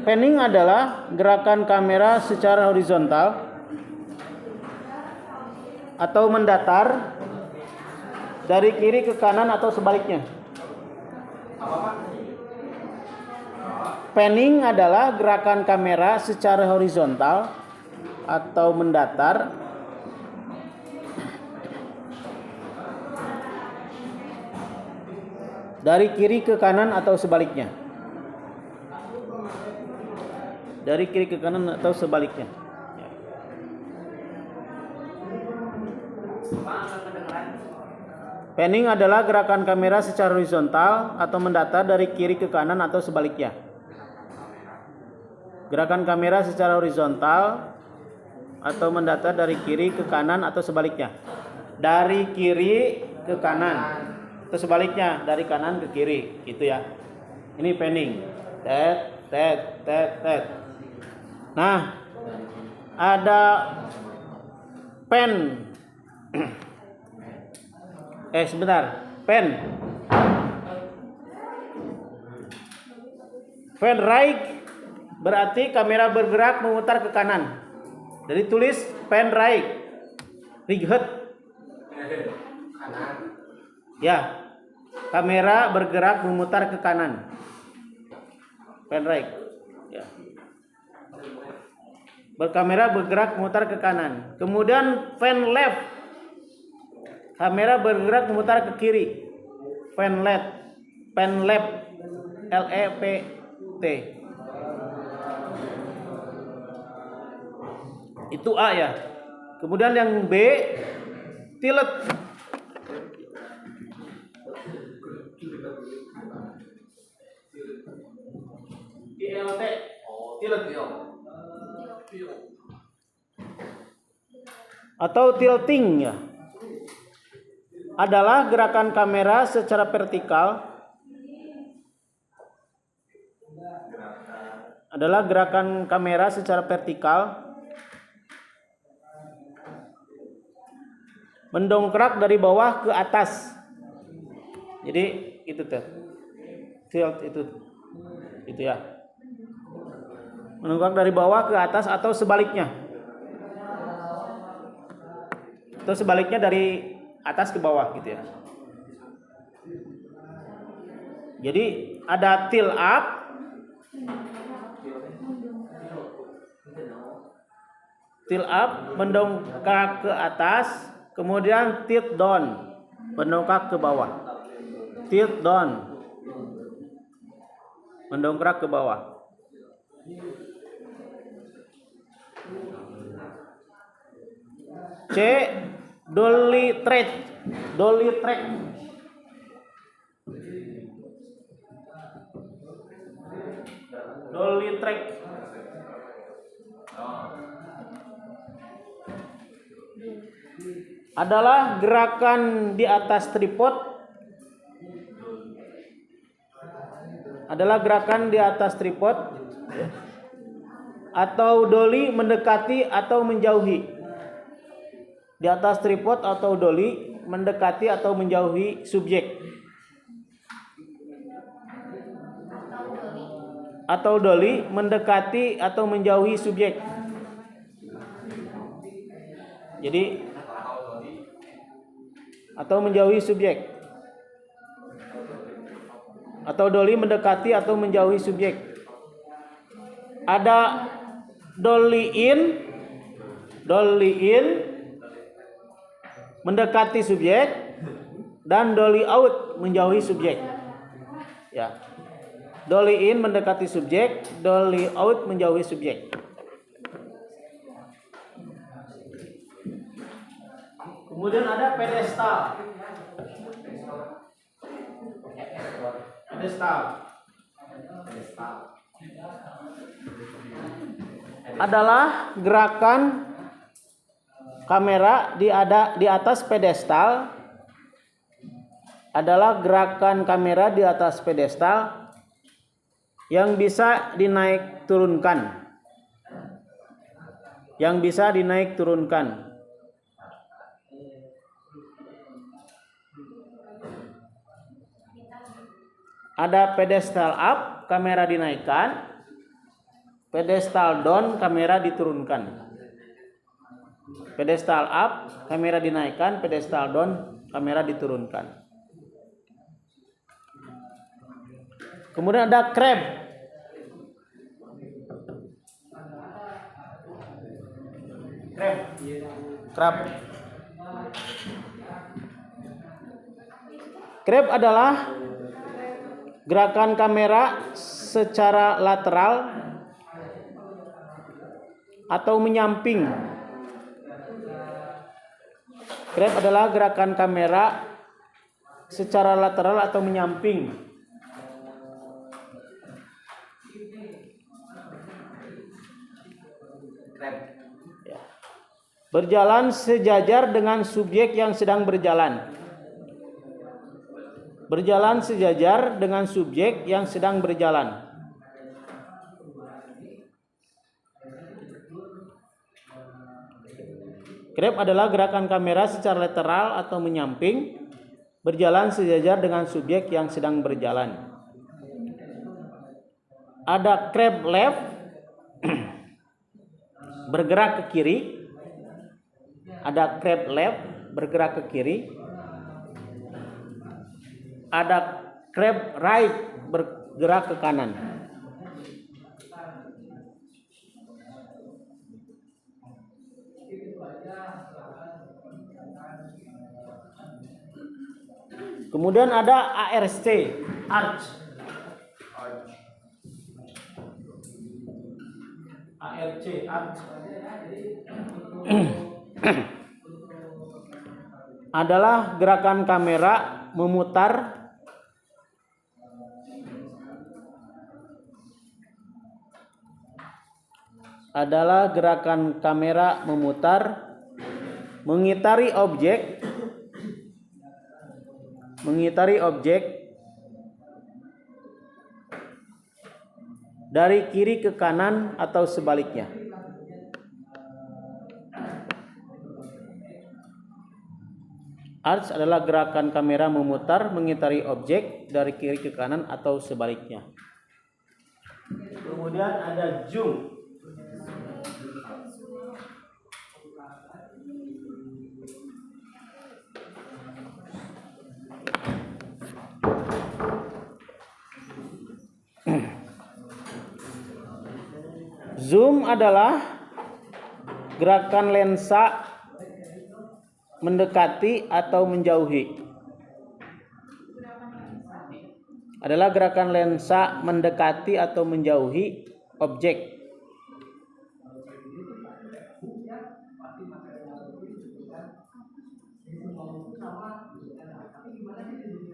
Panning adalah gerakan kamera secara horizontal atau mendatar dari kiri ke kanan atau sebaliknya. Panning adalah gerakan kamera secara horizontal atau mendatar dari kiri ke kanan atau sebaliknya. Dari kiri ke kanan atau sebaliknya. Panning adalah gerakan kamera secara horizontal atau mendatar dari kiri ke kanan atau sebaliknya. Gerakan kamera secara horizontal atau mendatar dari kiri ke kanan atau sebaliknya. Dari kiri ke kanan atau sebaliknya, dari kanan ke kiri, gitu ya. Ini panning. Tet. Nah, ada pen. Sebentar. Pen right berarti kamera bergerak memutar ke kanan. Jadi tulis pen right. Riget. Ya. Kamera bergerak memutar ke kanan. Pen right. Ya. Kamera bergerak memutar ke kanan. Kemudian pen left. Kamera bergerak memutar ke kiri. Pen left. LEPT. Itu A ya. Kemudian yang B, tilt. TLT. Tilt. Atau tilting ya. Adalah gerakan kamera secara vertikal. Mendongkrak dari bawah ke atas. Jadi itu tuh. Tilt itu ya. Mendongkrak dari bawah ke atas atau sebaliknya. Atau sebaliknya dari atas ke bawah gitu ya. Jadi ada tilt up, mendongkrak ke atas, kemudian tilt down, mendongkrak ke bawah. Tilt down, mendongkrak ke bawah. C, dolly track. Adalah gerakan di atas tripod. Atau dolly mendekati atau menjauhi. Di atas tripod atau dolly mendekati atau menjauhi subjek. Atau dolly mendekati atau menjauhi subjek. Jadi atau menjauhi subjek. Atau dolly mendekati atau menjauhi subjek. Ada dolly in mendekati subjek dan dolly out menjauhi subjek. Ya. Dolly in mendekati subjek, dolly out menjauhi subjek. Kemudian ada pedestal. Adalah gerakan kamera di atas pedestal. Adalah gerakan kamera di atas pedestal yang bisa dinaik turunkan. Ada pedestal up, kamera dinaikkan, pedestal down kamera diturunkan. Pedestal up kamera dinaikkan, pedestal down kamera diturunkan. Kemudian ada crab. Crab. Crab adalah gerakan kamera secara lateral atau menyamping. Crab adalah gerakan kamera secara lateral atau menyamping. Berjalan sejajar dengan subjek yang sedang berjalan. Berjalan sejajar dengan subjek yang sedang berjalan. Crab adalah gerakan kamera secara lateral atau menyamping, berjalan sejajar dengan subjek yang sedang berjalan. Ada crab left, bergerak ke kiri. Ada crab left, bergerak ke kiri. Ada crab right, bergerak ke kanan. Kemudian ada ARC, arch. ARC, arch. Adalah gerakan kamera memutar mengitari objek dari kiri ke kanan atau sebaliknya. Arch adalah gerakan kamera memutar mengitari objek dari kiri ke kanan atau sebaliknya. Kemudian ada zoom. Zoom adalah gerakan lensa mendekati atau menjauhi. Adalah gerakan lensa mendekati atau menjauhi objek.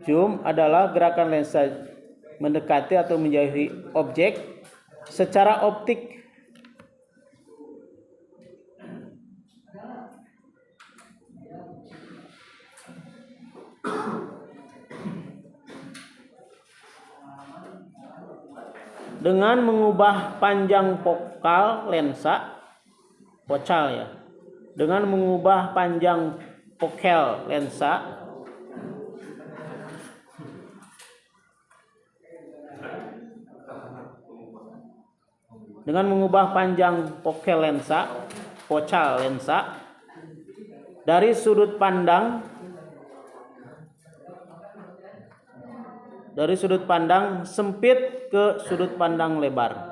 Zoom adalah gerakan lensa mendekati atau menjauhi objek secara optik. Dengan mengubah panjang focal lensa, dengan mengubah panjang focal lensa, focal lensa dari sudut pandang sempit ke sudut pandang lebar.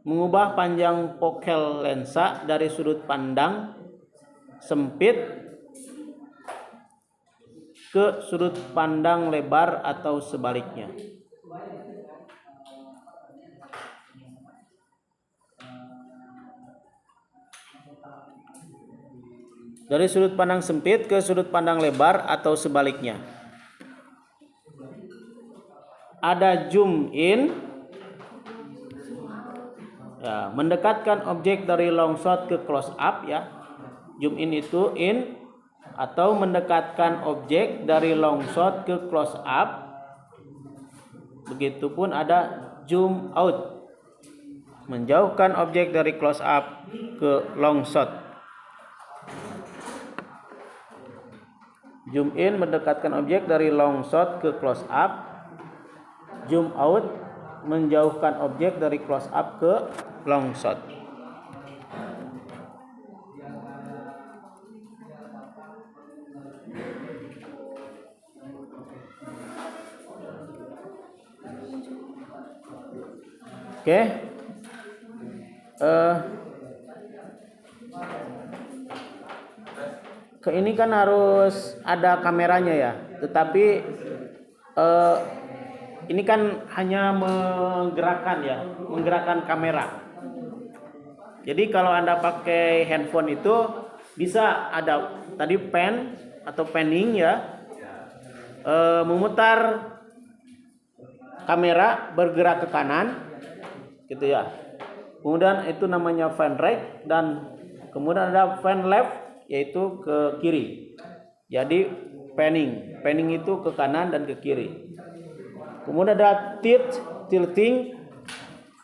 Mengubah panjang focal lensa dari sudut pandang sempit ke sudut pandang lebar atau sebaliknya. Dari sudut pandang sempit ke sudut pandang lebar atau sebaliknya. Ada zoom in, ya, mendekatkan objek dari long shot ke close up, ya. Zoom in itu in atau mendekatkan objek dari long shot ke close up. Begitupun ada zoom out, menjauhkan objek dari close up ke long shot. Zoom in mendekatkan objek dari long shot ke close up. Zoom out menjauhkan objek dari close up ke long shot. Oke. Ini kan harus ada kameranya ya. Tetapi ini kan hanya menggerakkan kamera. Jadi kalau Anda pakai handphone itu bisa ada tadi pan atau panning ya, memutar kamera bergerak ke kanan, gitu ya. Kemudian itu namanya fan right, dan kemudian ada fan left yaitu ke kiri. Jadi panning itu ke kanan dan ke kiri. Kemudian ada tilting.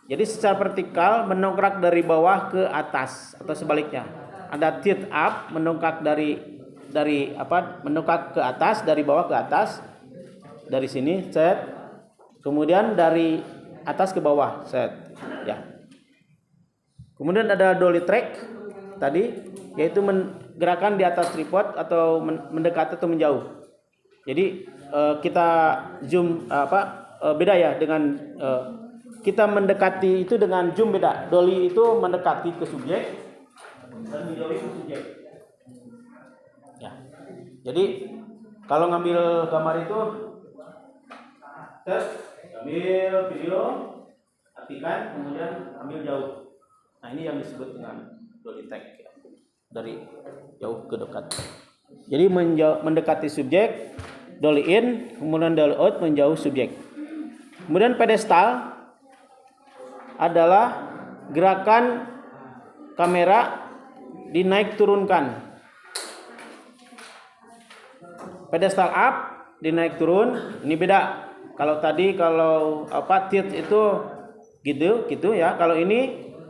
Jadi secara vertikal mendongkrak dari bawah ke atas atau sebaliknya. Ada tilt up, mendongkrak mendongkrak ke atas, dari bawah ke atas. Dari sini set. Kemudian dari atas ke bawah set. Ya. Kemudian ada dolly track tadi, yaitu gerakan di atas tripod atau mendekat atau menjauh. Jadi kita zoom beda ya dengan kita mendekati itu dengan zoom beda. Dolly itu mendekati ke subjek dan menjauhi ke subjek. Ya. Jadi kalau ngambil gambar itu ambil video, artikan, kemudian ambil jauh. Nah, ini yang disebut dengan dolly track ya. Dari jauh ke dekat. Jadi mendekati subjek, dolly in, kemudian dolly out, menjauh subjek. Kemudian pedestal adalah gerakan kamera dinaik turunkan. Pedestal up, dinaik turun, ini beda. Kalau tadi tilt itu gitu ya.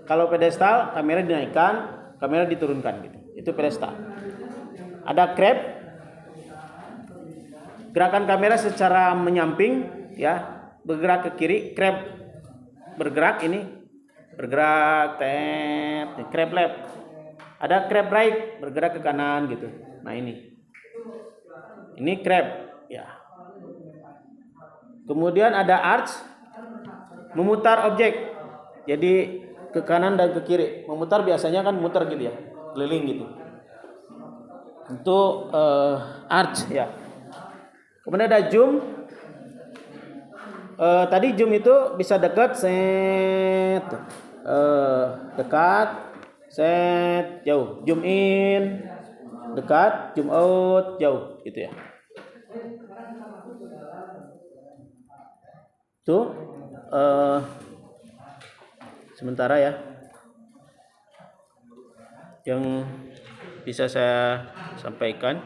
Kalau pedestal kamera dinaikkan, kamera diturunkan gitu. Itu pedestal. Ada crab, gerakan kamera secara menyamping ya, bergerak ke kiri. Crab bergerak crab left. Ada crab right, bergerak ke kanan gitu. Nah, ini crab ya. Kemudian ada arch, memutar objek. Jadi ke kanan dan ke kiri. Memutar biasanya kan muter gitu ya, keliling gitu. Itu arch ya. Kemudian ada zoom. Tadi zoom itu bisa dekat, set, dekat, set, jauh. Zoom in, dekat, zoom out, jauh, gitu ya. Itu sementara ya yang bisa saya sampaikan.